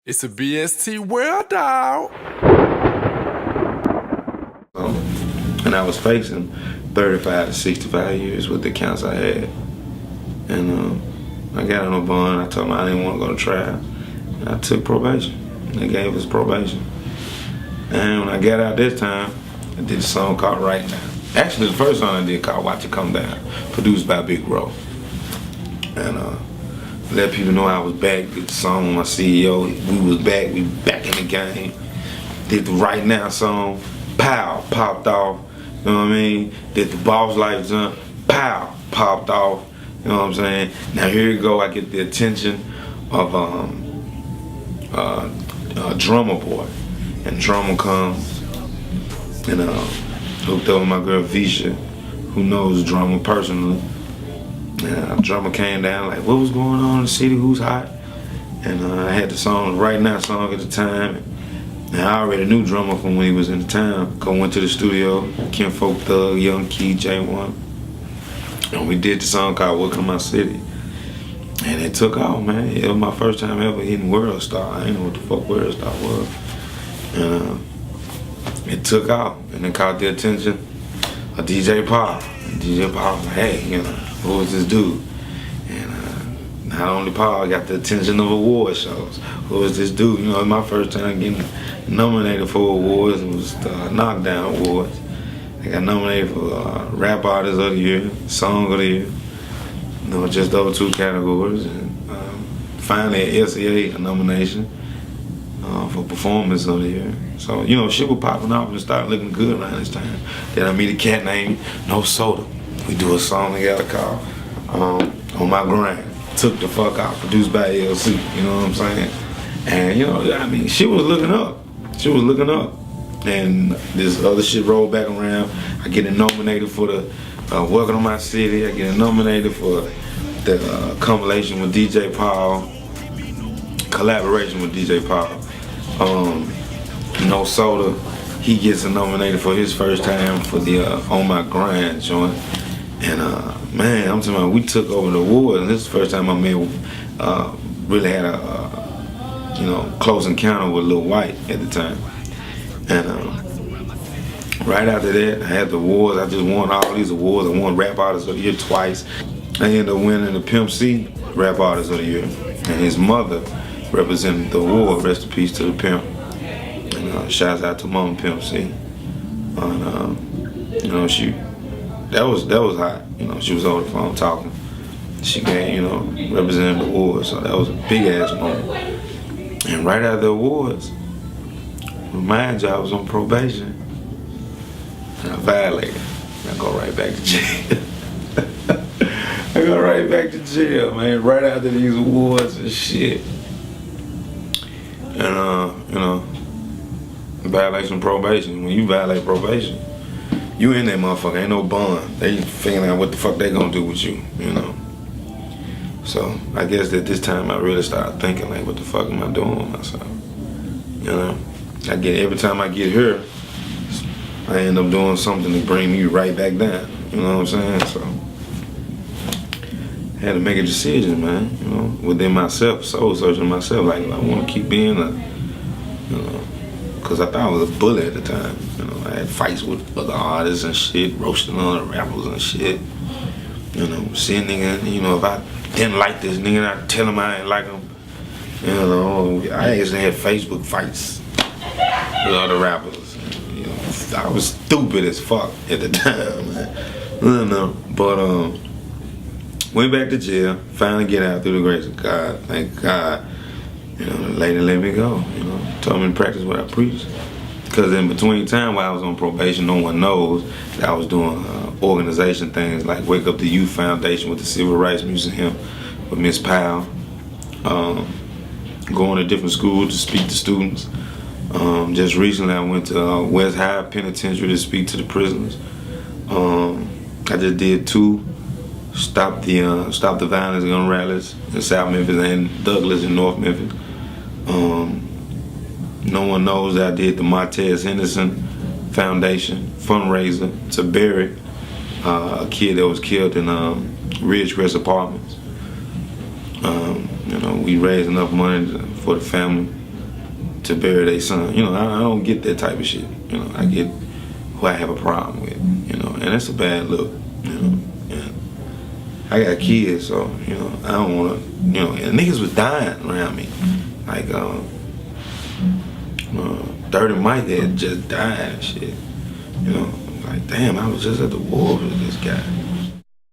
It's a BST world, dog. And I was facing 35 to 65 years with the counts I had. And I got on a bond. I told them I didn't want to go to trial. And I took probation. They gave us probation. And when I got out this time, I did a song called Right Now. Actually, the first song I did called Watch It Come Down, produced by Big Bro. And let people know I was back. Did the song with my CEO. We was back. We back in the game. Did the Right Now song. Pow, popped off. You know what I mean? Did the Boss Life jump. Pow, popped off. You know what I'm saying? Now here you go. I get the attention of Drummer Boy, and Drummer comes and hooked up with my girl Visha, who knows Drummer personally. And Drummer came down like, what was going on in the city? Who's hot? And I had the song Right Now song at the time. And I already knew Drummer from when he was in the town. Went to the studio, Ken Folk Thug, Young Key, J1. And we did the song called Welcome to My City. And it took off, man. It was my first time ever hitting World Star. I didn't know what the fuck World Star was. And it took off. And it caught the attention of DJ Paul. And DJ Paul was like, hey, you know, who is this dude? And not only Paul got the attention of award shows. Who is this dude? You know, it was my first time getting nominated for awards. It was the Knockdown Awards. I got nominated for Rap Artist of the Year, Song of the Year. You know, just those two categories. And finally at SCA, a nomination for Performance of the Year. So, you know, shit was popping off and started looking good around this time. Then I meet a cat named No Soda. We do a song together called On My Grind. Took the fuck out, produced by LC, you know what I'm saying? And, you know, I mean, she was looking up. She was looking up. And this other shit rolled back around. I get nominated for the Welcome to My City. I get nominated for the compilation with DJ Paul, collaboration with DJ Paul. No Soda, he gets nominated for his first time for the On My Grind joint. And man, I'm talking about, we took over the awards. And this is the first time I really had a you know, close encounter with Lil White at the time. And right after that, I had the awards. I just won all these awards. I won Rap Artist of the Year twice. I ended up winning the Pimp C Rap Artist of the Year. And his mother represented the award. Rest in peace to the pimp. And shouts out to Mama Pimp C. And you know, that was hot. You know, she was on the phone talking. She came, you know, representing the awards. So that was a big ass moment. And right after the awards, remind you, I was on probation. And I violated. I go right back to jail. I go right back to jail, man, right after these awards and shit. And, you know, violation of probation. When you violate probation, you in that motherfucker, ain't no bond. They figuring out what the fuck they gonna do with you, you know. So, I guess that this time I really started thinking, like, what the fuck am I doing with myself? You know? Every time I get here, I end up doing something to bring me right back down. You know what I'm saying? So I had to make a decision, man. You know, within myself, soul searching myself. Like, I want to keep being you know, because I thought I was a bully at the time. You know, I had fights with other artists and shit, roasting other rappers and shit. You know, seeing nigga, you know, if I didn't like this nigga, I'd tell him I ain't like him. You know, I actually had Facebook fights with other rappers. You know, I was stupid as fuck at the time, man. I don't know. But went back to jail, finally get out through the grace of God. Thank God. You know, the lady let me go, you know, told me to practice what I preach. Because in between time while I was on probation, no one knows that I was doing organization things like Wake Up the Youth Foundation with the Civil Rights Museum with Miss Powell. Going to different schools to speak to students. Just recently I went to West High Penitentiary to speak to the prisoners. I just did 2 Stop the Violence gun rallies in South Memphis and Douglas in North Memphis. No one knows that I did the Martez Henderson Foundation fundraiser to bury a kid that was killed in Ridgecrest Apartments. You know, we raised enough money for the family to bury their son. You know, I don't get that type of shit. You know, I get who I have a problem with. You know, and it's a bad look. You know, and I got kids, so you know, I don't want to. You know, and niggas was dying around me, like Dirty Mike had just died and shit. You know, like damn, I was just at the war with this guy.